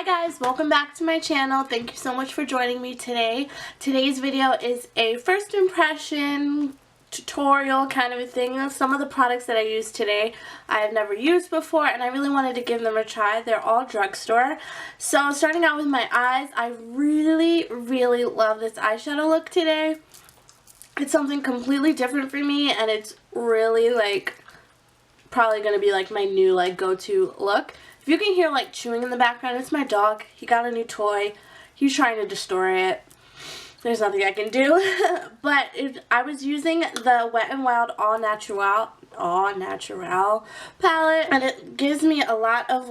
Hi guys, welcome back to my channel. Thank you so much for joining me today. Today's video is a first impression tutorial kind of a thing. Some of the products that I use today I have never used before and I really wanted to give them a try. They're all drugstore. So starting out with my eyes, I really love this eyeshadow look today. It's something completely different for me and it's really probably going to be my new go-to look. If you can hear chewing in the background, it's my dog. He got a new toy. He's trying to destroy it. There's nothing I can do. But I was using the Wet n Wild All Naturale palette, and it gives me a lot of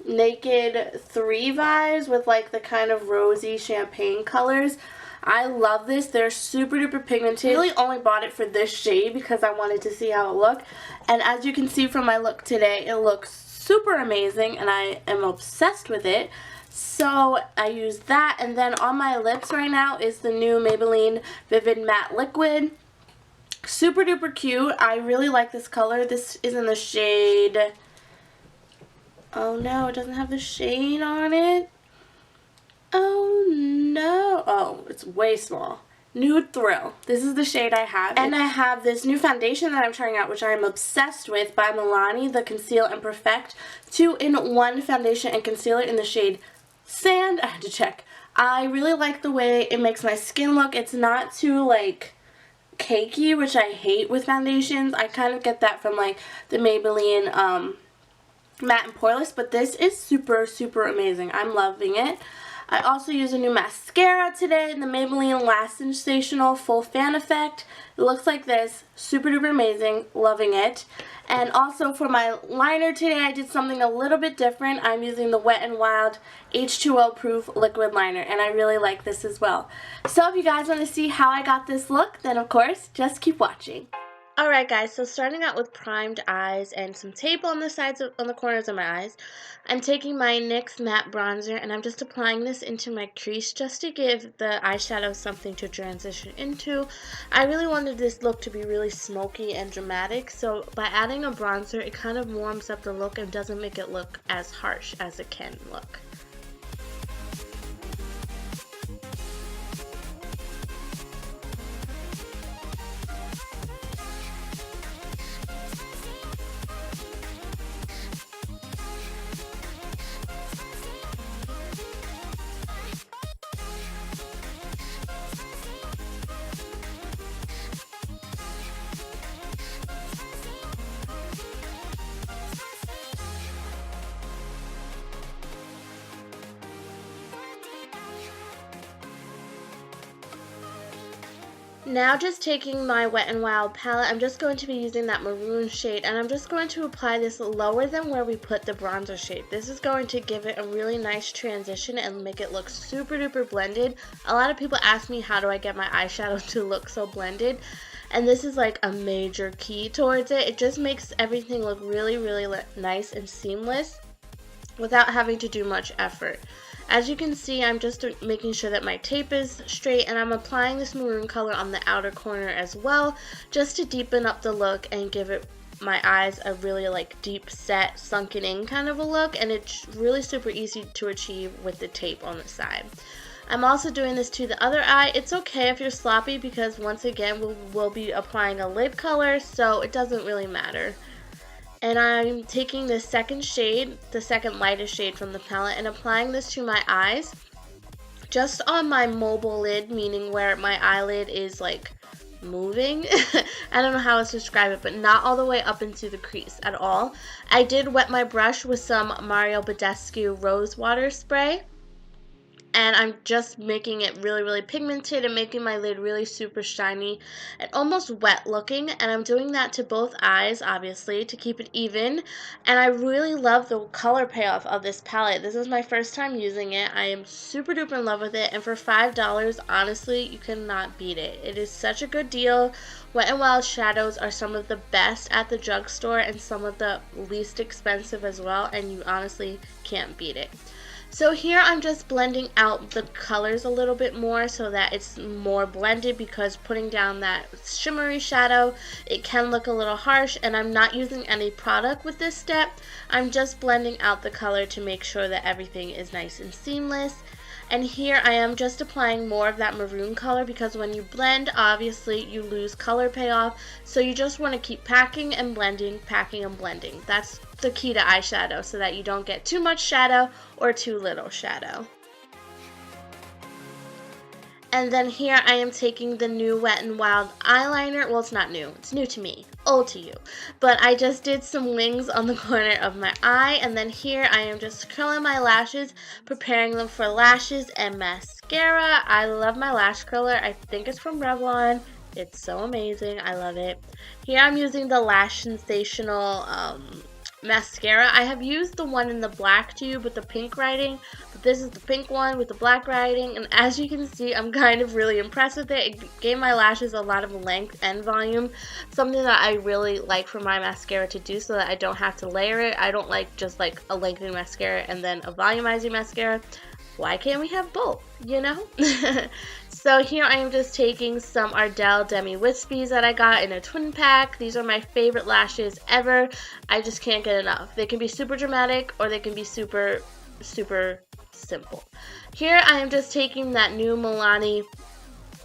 Naked 3 vibes with the kind of rosy champagne colors. I love this. They're super duper pigmented. I really only bought it for this shade because I wanted to see how it looked. And as you can see from my look today, it looks super amazing and I am obsessed with it. So I use that, and then on my lips right now is the new Maybelline Vivid Matte Liquid. Super duper cute. I really like this color. This is in the shade... Oh no, it doesn't have the shade on it. Oh no. Oh, it's way small. Nude Thrill. This is the shade I have. And I have this new foundation that I'm trying out, which I am obsessed with, by Milani, the Conceal and Perfect 2-in-1 foundation and concealer in the shade Sand. I had to check. I really like the way it makes my skin look. It's not too cakey, which I hate with foundations. I kind of get that from the Maybelline Matte and Poreless, but this is super amazing. I'm loving it. I also use a new mascara today, the Maybelline Lash Sensational Full Fan Effect. It looks like this. Super duper amazing. Loving it. And also for my liner today, I did something a little bit different. I'm using the Wet n Wild H2O Proof Liquid Liner, and I really like this as well. So if you guys want to see how I got this look, then of course, just keep watching. Alright guys, so starting out with primed eyes and some tape on the sides on the corners of my eyes, I'm taking my NYX Matte Bronzer and I'm just applying this into my crease just to give the eyeshadow something to transition into. I really wanted this look to be really smoky and dramatic, so by adding a bronzer, it kind of warms up the look and doesn't make it look as harsh as it can look. Now just taking my Wet n Wild palette, I'm just going to be using that maroon shade, and I'm just going to apply this lower than where we put the bronzer shade. This is going to give it a really nice transition and make it look super duper blended. A lot of people ask me how do I get my eyeshadow to look so blended, and this is a major key towards it. It just makes everything look really nice and seamless without having to do much effort. As you can see, I'm just making sure that my tape is straight, and I'm applying this maroon color on the outer corner as well, just to deepen up the look and give my eyes a really deep set, sunken in kind of a look, and it's really super easy to achieve with the tape on the side. I'm also doing this to the other eye. It's okay if you're sloppy because once again we'll be applying a lid color, so it doesn't really matter. And I'm taking the second shade, the second lightest shade from the palette, and applying this to my eyes, just on my mobile lid, meaning where my eyelid is moving. I don't know how else to describe it, but not all the way up into the crease at all. I did wet my brush with some Mario Badescu Rose Water Spray, and I'm just making it really pigmented and making my lid really super shiny and almost wet looking, and I'm doing that to both eyes, obviously, to keep it even. And I really love the color payoff of this palette. This is my first time using it. I am super duper in love with it, and for $5, honestly, you cannot beat it. It is such a good deal. Wet n Wild shadows are some of the best at the drugstore and some of the least expensive as well, and you honestly can't beat it. So here I'm just blending out the colors a little bit more so that it's more blended, because putting down that shimmery shadow, it can look a little harsh, and I'm not using any product with this step. I'm just blending out the color to make sure that everything is nice and seamless. And here I am just applying more of that maroon color, because when you blend, obviously you lose color payoff. So you just want to keep packing and blending, packing and blending. That's the key to eyeshadow, so that you don't get too much shadow or too little shadow. And then here I am taking the new Wet n Wild eyeliner. Well, it's not new. It's new to me. Old to you. But I just did some wings on the corner of my eye. And then here I am just curling my lashes, preparing them for lashes and mascara. I love my lash curler. I think it's from Revlon. It's so amazing. I love it. Here I'm using the Lash Sensational mascara. I have used the one in the black tube with the pink writing, but this is the pink one with the black writing, and as you can see, I'm kind of really impressed with it. It gave my lashes a lot of length and volume, something that I really like for my mascara to do, so that I don't have to layer it. I don't like just like a lengthening mascara and then a volumizing mascara. Why can't we have both, you know? So here I am just taking some Ardell Demi Wispies that I got in a twin pack. These are my favorite lashes ever. I just can't get enough. They can be super dramatic, or they can be super, super simple. Here I am just taking that new Milani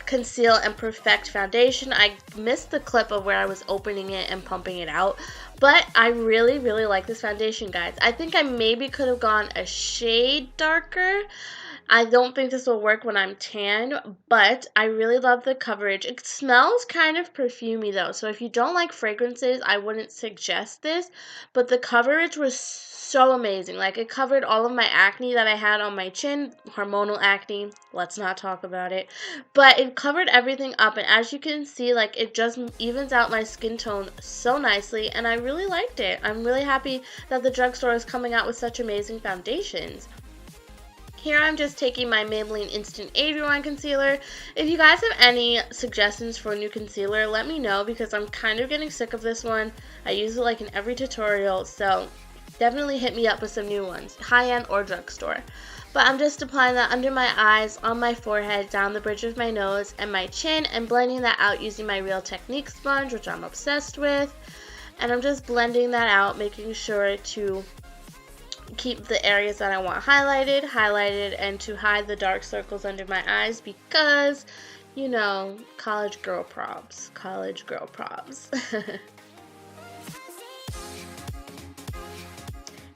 Conceal and Perfect foundation. I missed the clip of where I was opening it and pumping it out, but I really, really like this foundation, guys. I think I maybe could have gone a shade darker. I don't think this will work when I'm tan, but I really love the coverage. It smells kind of perfumey though, so if you don't like fragrances, I wouldn't suggest this, but the coverage was so amazing. Like, it covered all of my acne that I had on my chin, hormonal acne, let's not talk about it, but it covered everything up, and as you can see, like, it just evens out my skin tone so nicely, and I really liked it. I'm really happy that the drugstore is coming out with such amazing foundations. Here I'm just taking my Maybelline Instant Age Rewind Concealer. If you guys have any suggestions for a new concealer, let me know, because I'm kind of getting sick of this one. I use it like in every tutorial, so definitely hit me up with some new ones, high-end or drugstore. But I'm just applying that under my eyes, on my forehead, down the bridge of my nose, and my chin, and blending that out using my Real Technique sponge, which I'm obsessed with. And I'm just blending that out, making sure to keep the areas that I want highlighted, and to hide the dark circles under my eyes, because, you know, college girl probs.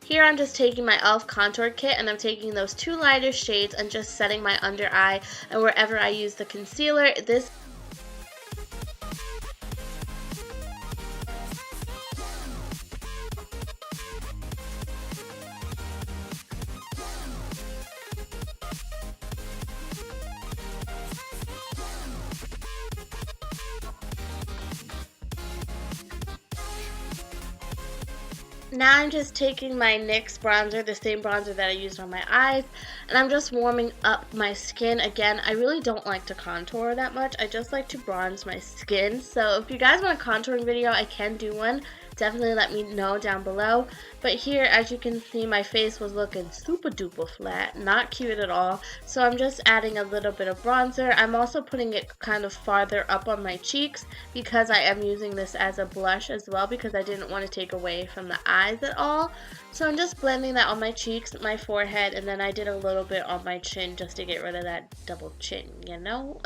Here I'm just taking my e.l.f. contour kit, and I'm taking those two lighter shades and just setting my under eye and wherever I use the concealer. Now I'm just taking my NYX bronzer, the same bronzer that I used on my eyes, and I'm just warming up my skin. Again, I really don't like to contour that much. I just like to bronze my skin. So if you guys want a contouring video, I can do one. Definitely let me know down below. But here, as you can see, my face was looking super duper flat, not cute at all. So I'm just adding a little bit of bronzer. I'm also putting it kind of farther up on my cheeks, because I am using this as a blush as well, because I didn't want to take away from the eyes at all. So I'm just blending that on my cheeks, my forehead, and then I did a little bit on my chin just to get rid of that double chin, you know?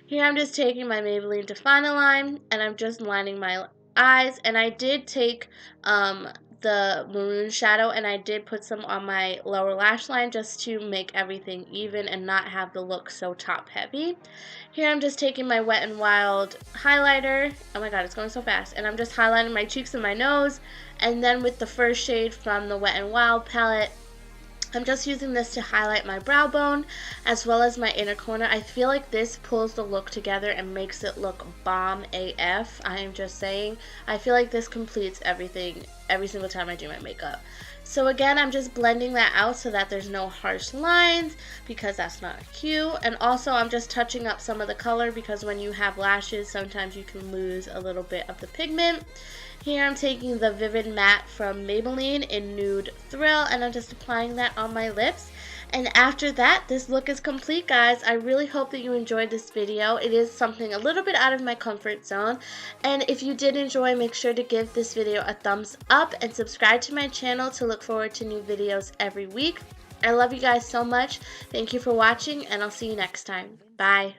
Here I'm just taking my Maybelline Define Line, and I'm just lining my eyes, and I did take the maroon shadow, and I did put some on my lower lash line just to make everything even and not have the look so top heavy. Here I'm just taking my Wet n Wild highlighter, oh my god, it's going so fast, and I'm just highlighting my cheeks and my nose, and then with the first shade from the Wet n Wild palette, I'm just using this to highlight my brow bone as well as my inner corner. I feel like this pulls the look together and makes it look bomb AF. I am just saying. I feel like this completes everything every single time I do my makeup. So again, I'm just blending that out so that there's no harsh lines, because that's not cute. And also I'm just touching up some of the color, because when you have lashes, sometimes you can lose a little bit of the pigment. Here I'm taking the Vivid Matte from Maybelline in Nude Thrill, and I'm just applying that on my lips. And after that, this look is complete, guys. I really hope that you enjoyed this video. It is something a little bit out of my comfort zone. And if you did enjoy, make sure to give this video a thumbs up and subscribe to my channel to look forward to new videos every week. I love you guys so much. Thank you for watching, and I'll see you next time. Bye.